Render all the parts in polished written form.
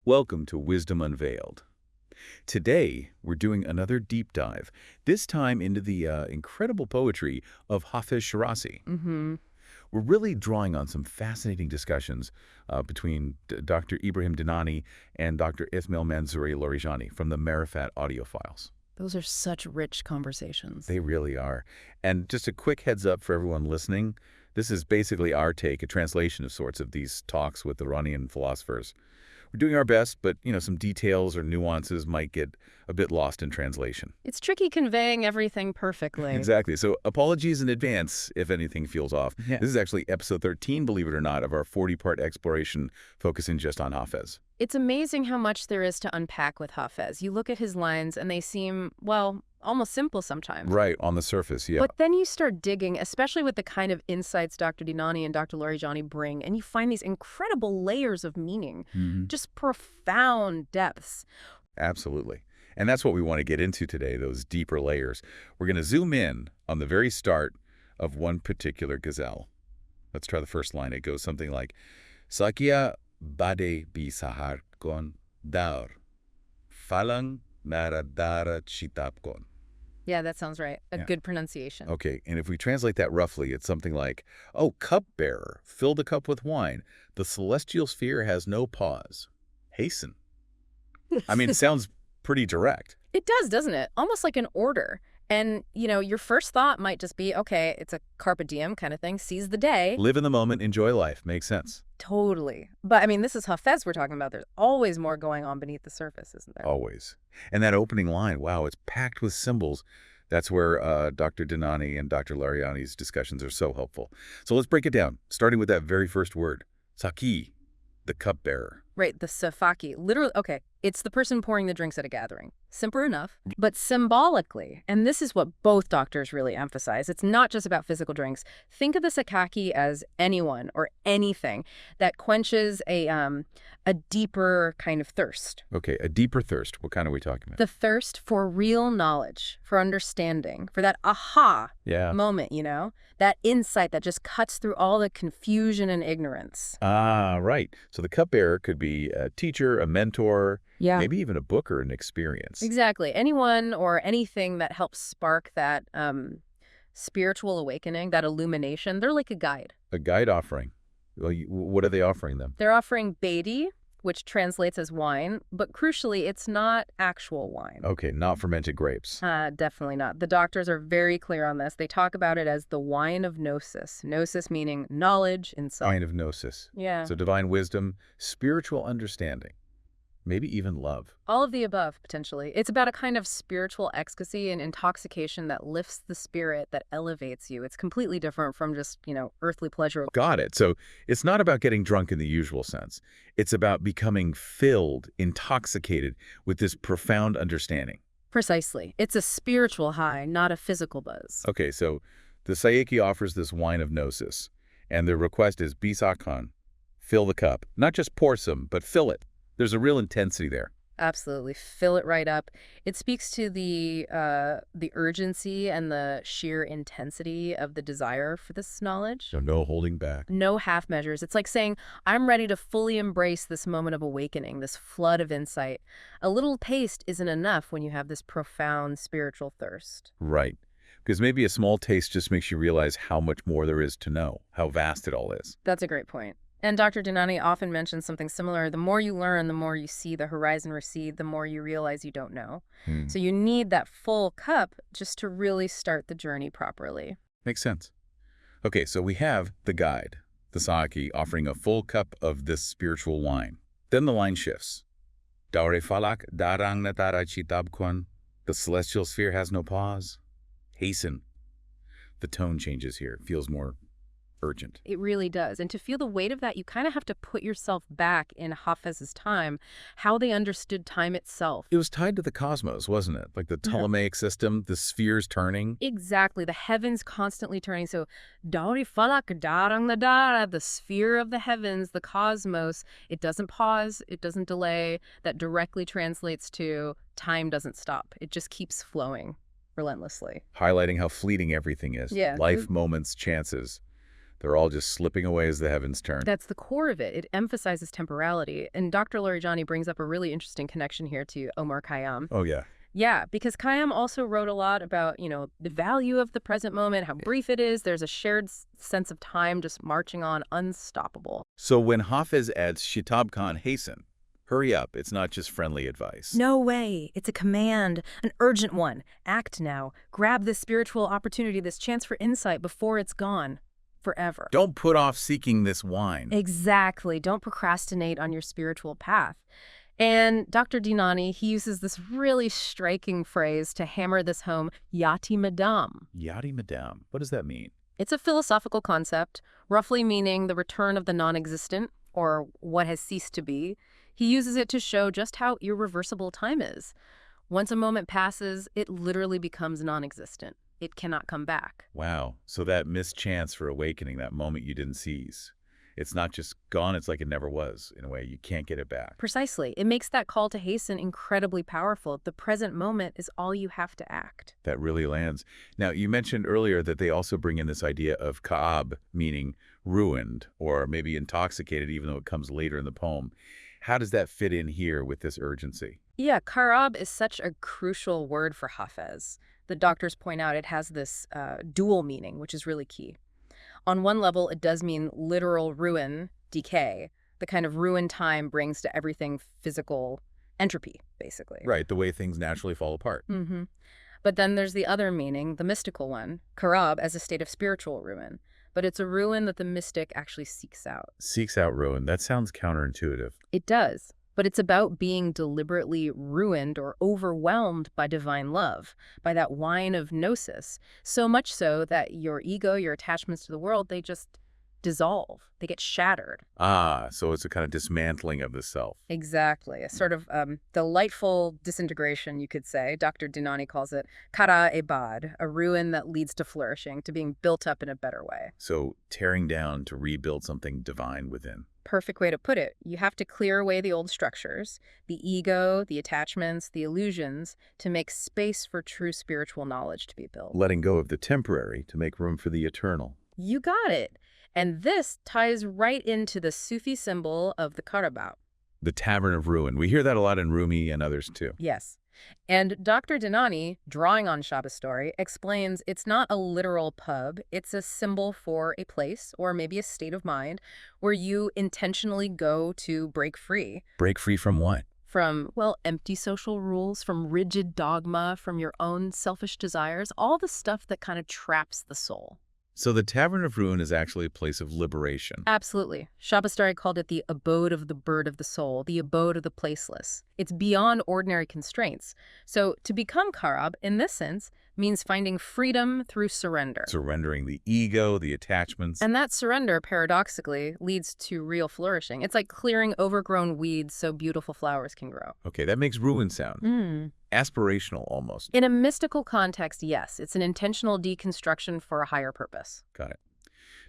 Welcome to Wisdom Unveiled. Today, we're doing another deep dive, this time into the incredible poetry of Hafez Shirazi. We're really drawing on some fascinating discussions between Dr. Ebrahim Dinani and Dr. Esmail Mansouri Larijani from the Marifat audio files. Those are such rich conversations. They really are. And just a quick heads up for everyone listening, this is basically our take, a translation of sorts of these talks with Iranian philosophers. We're doing our best, but, some details or nuances might get a bit lost in translation. It's tricky conveying everything perfectly. Exactly. So apologies in advance if anything feels off. Yeah. This is actually episode 13, believe it or not, of our 40-part exploration focusing just on Hafez. It's amazing how much there is to unpack with Hafez. You look at his lines and they seem, well, almost simple sometimes. Right, on the surface, yeah. But then you start digging, especially with the kind of insights Dr. Dinani and Dr. Larijani bring, and you find these incredible layers of meaning, just profound depths. Absolutely. And that's what we want to get into today, those deeper layers. We're going to zoom in on the very start of one particular ghazal. Let's try the first line. It goes something like, Sakia bade bi sahar kon daur, falang nara dara chitab kon. Yeah, that sounds right. A good pronunciation. Okay, and if we translate that roughly, it's something like, oh, cupbearer, fill the cup with wine. The celestial sphere has no pause. Hasten. I mean, it sounds pretty direct. It does, doesn't it? Almost like an order. And, your first thought might just be, okay, it's a carpe diem kind of thing. Seize the day. Live in the moment, enjoy life. Makes sense. Totally. But, this is Hafez we're talking about. There's always more going on beneath the surface, isn't there? Always. And that opening line, wow, it's packed with symbols. That's where Dr. Dinani and Dr. Larijani's discussions are so helpful. So let's break it down, starting with that very first word, saki, the cupbearer. Right, the safaki. Literally, okay, it's the person pouring the drinks at a gathering. Simple enough. But symbolically, and this is what both doctors really emphasize, it's not just about physical drinks. Think of the sakaki as anyone or anything that quenches a deeper kind of thirst. Okay, a deeper thirst. What kind are we talking about? The thirst for real knowledge, for understanding, for that aha moment, that insight that just cuts through all the confusion and ignorance. Ah, right. So the cupbearer could be a teacher, a mentor, maybe even a book or an experience. Exactly. Anyone or anything that helps spark that spiritual awakening, that illumination. They're like a guide. A guide offering. Well, what are they offering them? They're offering beidi, which translates as wine, but crucially, it's not actual wine. Okay, not fermented grapes. Definitely not. The doctors are very clear on this. They talk about it as the wine of gnosis. Gnosis meaning knowledge, insight. Wine of gnosis. Yeah. So divine wisdom, spiritual understanding, maybe even love. All of the above, potentially. It's about a kind of spiritual ecstasy and intoxication that lifts the spirit, that elevates you. It's completely different from just, earthly pleasure. Got it. So it's not about getting drunk in the usual sense. It's about becoming filled, intoxicated with this profound understanding. Precisely. It's a spiritual high, not a physical buzz. Okay, so the Sayeki offers this wine of gnosis, and the request is bisakan, fill the cup. Not just pour some, but fill it. There's a real intensity there. Absolutely. Fill it right up. It speaks to the urgency and the sheer intensity of the desire for this knowledge. So no holding back. No half measures. It's like saying, I'm ready to fully embrace this moment of awakening, this flood of insight. A little taste isn't enough when you have this profound spiritual thirst. Right. Because maybe a small taste just makes you realize how much more there is to know, how vast it all is. That's a great point. And Dr. Dinani often mentions something similar. The more you learn, the more you see the horizon recede, the more you realize you don't know. So you need that full cup just to really start the journey properly. Makes sense. Okay, so we have the guide, the Saki, offering a full cup of this spiritual wine. Then the line shifts. Daure falak darang natara chitab kwan. The celestial sphere has no pause. Hasten. The tone changes here. It feels more urgent. It really does. And to feel the weight of that, you kind of have to put yourself back in Hafez's time, how they understood time itself. It was tied to the cosmos, wasn't it? Like the Ptolemaic system, the spheres turning. Exactly. The heavens constantly turning. So, Dauri falak darang nadara, the sphere of the heavens, the cosmos, it doesn't pause, it doesn't delay. That directly translates to time doesn't stop. It just keeps flowing relentlessly. Highlighting how fleeting everything is. Yeah. Life, moments, chances. They're all just slipping away as the heavens turn. That's the core of it. It emphasizes temporality. And Dr. Larijani brings up a really interesting connection here to Omar Khayyam. Oh, yeah. Yeah, because Khayyam also wrote a lot about, the value of the present moment, how brief it is. There's a shared sense of time just marching on, unstoppable. So when Hafez adds Shitab Khan hasten, hurry up, it's not just friendly advice. No way. It's a command, an urgent one. Act now. Grab this spiritual opportunity, this chance for insight before it's gone. Forever. Don't put off seeking this wine. Exactly. Don't procrastinate on your spiritual path. And Dr. Dinani, he uses this really striking phrase to hammer this home, Yati Madam. Yati Madam. What does that mean? It's a philosophical concept, roughly meaning the return of the non-existent, or what has ceased to be. He uses it to show just how irreversible time is. Once a moment passes, it literally becomes non-existent. It cannot come back. Wow. So that missed chance for awakening, that moment you didn't seize, it's not just gone, it's like it never was, in a way. You can't get it back. Precisely. It makes that call to hasten incredibly powerful. The present moment is all you have to act. That really lands. Now, you mentioned earlier that they also bring in this idea of ka'ab, meaning ruined or maybe intoxicated, even though it comes later in the poem. How does that fit in here with this urgency? Yeah, karab is such a crucial word for Hafez. The doctors point out it has this dual meaning, which is really key. On one level, it does mean literal ruin, decay, the kind of ruin time brings to everything physical entropy, basically. Right, the way things naturally fall apart. Mm-hmm. But then there's the other meaning, the mystical one, karab, as a state of spiritual ruin. But it's a ruin that the mystic actually seeks out. Seeks out ruin. That sounds counterintuitive. It does. But it's about being deliberately ruined or overwhelmed by divine love, by that wine of gnosis, so much so that your ego, your attachments to the world, they just dissolve. They get shattered. Ah, so it's a kind of dismantling of the self. Exactly. A sort of delightful disintegration, you could say. Dr. Dinani calls it kara ebad, a ruin that leads to flourishing, to being built up in a better way. So tearing down to rebuild something divine within. Perfect way to put it. You have to clear away the old structures, the ego, the attachments, the illusions, to make space for true spiritual knowledge to be built. Letting go of the temporary to make room for the eternal. You got it. And this ties right into the Sufi symbol of the Karabat. The Tavern of Ruin. We hear that a lot in Rumi and others too. Yes. And Dr. Dinani, drawing on Shaba's story, explains it's not a literal pub. It's a symbol for a place or maybe a state of mind where you intentionally go to break free. Break free from what? From, well, empty social rules, from rigid dogma, from your own selfish desires, all the stuff that kind of traps the soul. So the Tavern of Ruin is actually a place of liberation. Absolutely. Shaba's story called it the abode of the bird of the soul, the abode of the placeless. It's beyond ordinary constraints. So to become karab, in this sense, means finding freedom through surrender. Surrendering the ego, the attachments. And that surrender, paradoxically, leads to real flourishing. It's like clearing overgrown weeds so beautiful flowers can grow. Okay, that makes ruin sound. Aspirational almost. In a mystical context, yes. It's an intentional deconstruction for a higher purpose. Got it.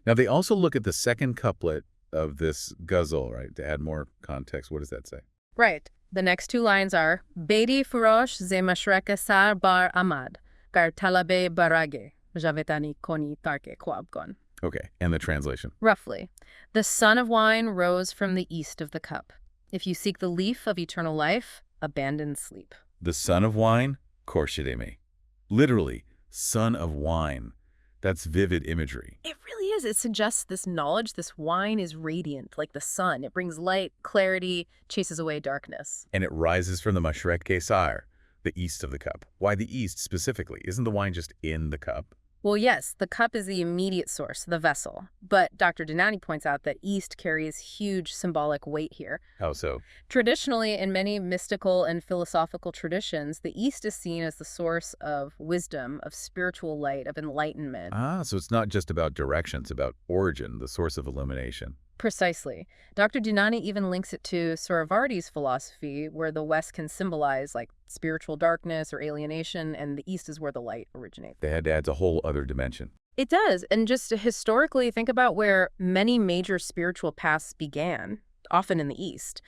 Now, they also look at the second couplet of this ghazal, right? To add more context, what does that say? Right. The next two lines are, Bedi furosh ze mashrek sar bar amad. Kar talabe barage, javetani koni tarke kwabgon. Okay, and the translation. Roughly, the sun of wine rose from the east of the cup. If you seek the leaf of eternal life, abandon sleep. The son of wine, korshideme. Literally, son of wine. That's vivid imagery. It really is. It suggests this knowledge, this wine is radiant, like the sun. It brings light, clarity, chases away darkness. And it rises from the mashrek kesar, the east of the cup. Why the east specifically? Isn't the wine just in the cup? Well, yes, the cup is the immediate source, the vessel. But Dr. Dinani points out that east carries huge symbolic weight here. How so? Traditionally, in many mystical and philosophical traditions, the east is seen as the source of wisdom, of spiritual light, of enlightenment. Ah, so it's not just about direction, it's about origin, the source of illumination. Precisely. Dr. Dinani even links it to Suravardi's philosophy, where the West can symbolize like spiritual darkness or alienation, and the East is where the light originates. That adds a whole other dimension. It does. And just to historically think about where many major spiritual paths began, often in the East.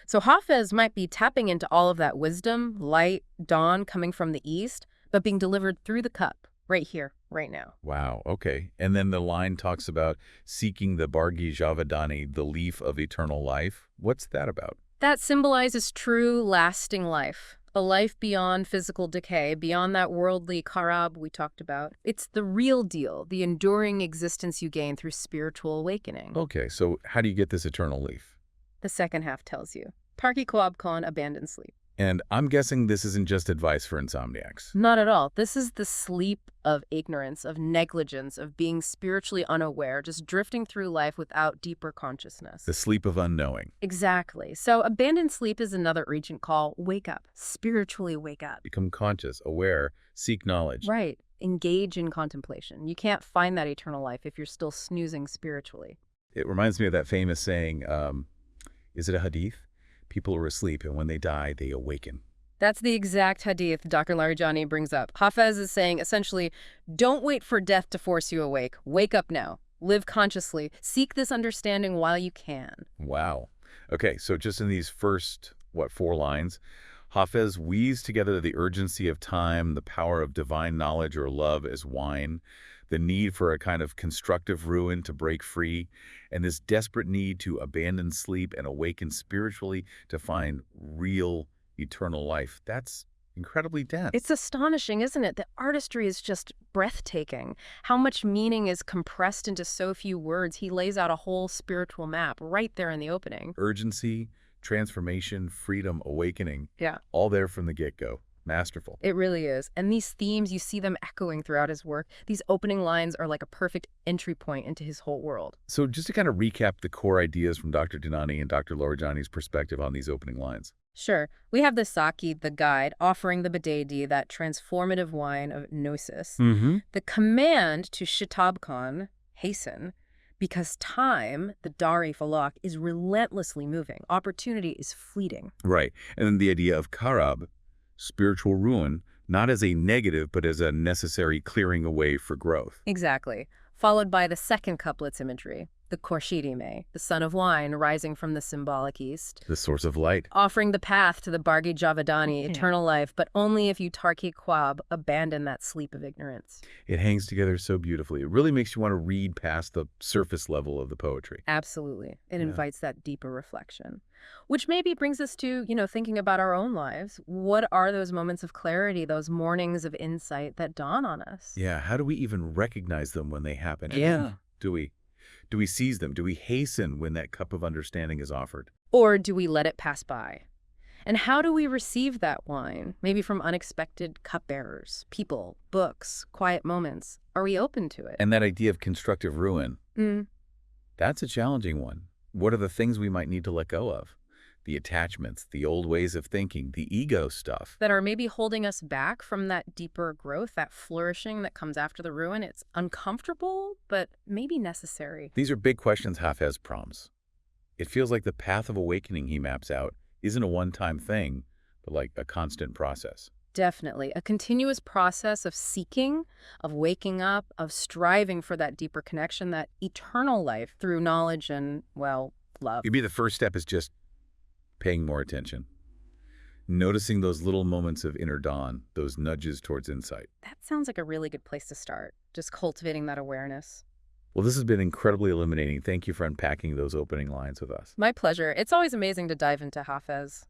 So Hafez might be tapping into all of that wisdom, light, dawn coming from the East, but being delivered through the cup, right here, right now. Wow, okay. And then the line talks about seeking the Bargi Javadani, the leaf of eternal life. What's that about? That symbolizes true, lasting life. A life beyond physical decay, beyond that worldly karab we talked about. It's the real deal, the enduring existence you gain through spiritual awakening. Okay, so how do you get this eternal leaf? The second half tells you. Tarki Koab Khan, abandon sleep. And I'm guessing this isn't just advice for insomniacs. Not at all. This is the sleep of ignorance, of negligence, of being spiritually unaware, just drifting through life without deeper consciousness. The sleep of unknowing. Exactly. So abandoned sleep is another ancient call. Wake up. Spiritually wake up. Become conscious, aware, seek knowledge. Right. Engage in contemplation. You can't find that eternal life if you're still snoozing spiritually. It reminds me of that famous saying, is it a hadith? People are asleep, and when they die, they awaken. That's the exact hadith Dr. Larijani brings up. Hafez is saying, essentially, don't wait for death to force you awake. Wake up now. Live consciously. Seek this understanding while you can. Wow. Okay, so just in these first, 4 lines, Hafez weaves together the urgency of time, the power of divine knowledge or love as wine, the need for a kind of constructive ruin to break free, and this desperate need to abandon sleep and awaken spiritually to find real eternal life. That's incredibly dense. It's astonishing, isn't it? The artistry is just breathtaking. How much meaning is compressed into so few words. He lays out a whole spiritual map right there in the opening. Urgency, transformation, freedom, awakening. Yeah. All there from the get-go. Masterful. It really is. And these themes, you see them echoing throughout his work. These opening lines are like a perfect entry point into his whole world. So just to kind of recap the core ideas from Dr. Dinani and Dr. Larijani's perspective on these opening lines. Sure. We have the Saki, the guide, offering the Badadi, that transformative wine of gnosis. The command to Shitab Khan, hasten, because time, the Dari Falak, is relentlessly moving. Opportunity is fleeting. Right. And then the idea of karab, spiritual ruin, not as a negative, but as a necessary clearing away for growth. Exactly. Followed by the second couplet's imagery, the Khorshidi-me, the sun of wine rising from the symbolic east. The source of light. Offering the path to the Bargi Javadani, eternal life, but only if you Tarki Kwab, abandon that sleep of ignorance. It hangs together so beautifully. It really makes you want to read past the surface level of the poetry. Absolutely. It invites that deeper reflection. Which maybe brings us to, thinking about our own lives. What are those moments of clarity, those mornings of insight that dawn on us? Yeah, how do we even recognize them when they happen? Yeah. Do we seize them? Do we hasten when that cup of understanding is offered? Or do we let it pass by? And how do we receive that wine? Maybe from unexpected cupbearers, people, books, quiet moments. Are we open to it? And that idea of constructive ruin, that's a challenging one. What are the things we might need to let go of? The attachments, the old ways of thinking, the ego stuff. That are maybe holding us back from that deeper growth, that flourishing that comes after the ruin. It's uncomfortable, but maybe necessary. These are big questions Hafez prompts. It feels like the path of awakening he maps out isn't a one-time thing, but like a constant process. Definitely. A continuous process of seeking, of waking up, of striving for that deeper connection, that eternal life through knowledge and, love. Maybe the first step is just paying more attention. Noticing those little moments of inner dawn, those nudges towards insight. That sounds like a really good place to start, just cultivating that awareness. Well, this has been incredibly illuminating. Thank you for unpacking those opening lines with us. My pleasure. It's always amazing to dive into Hafez.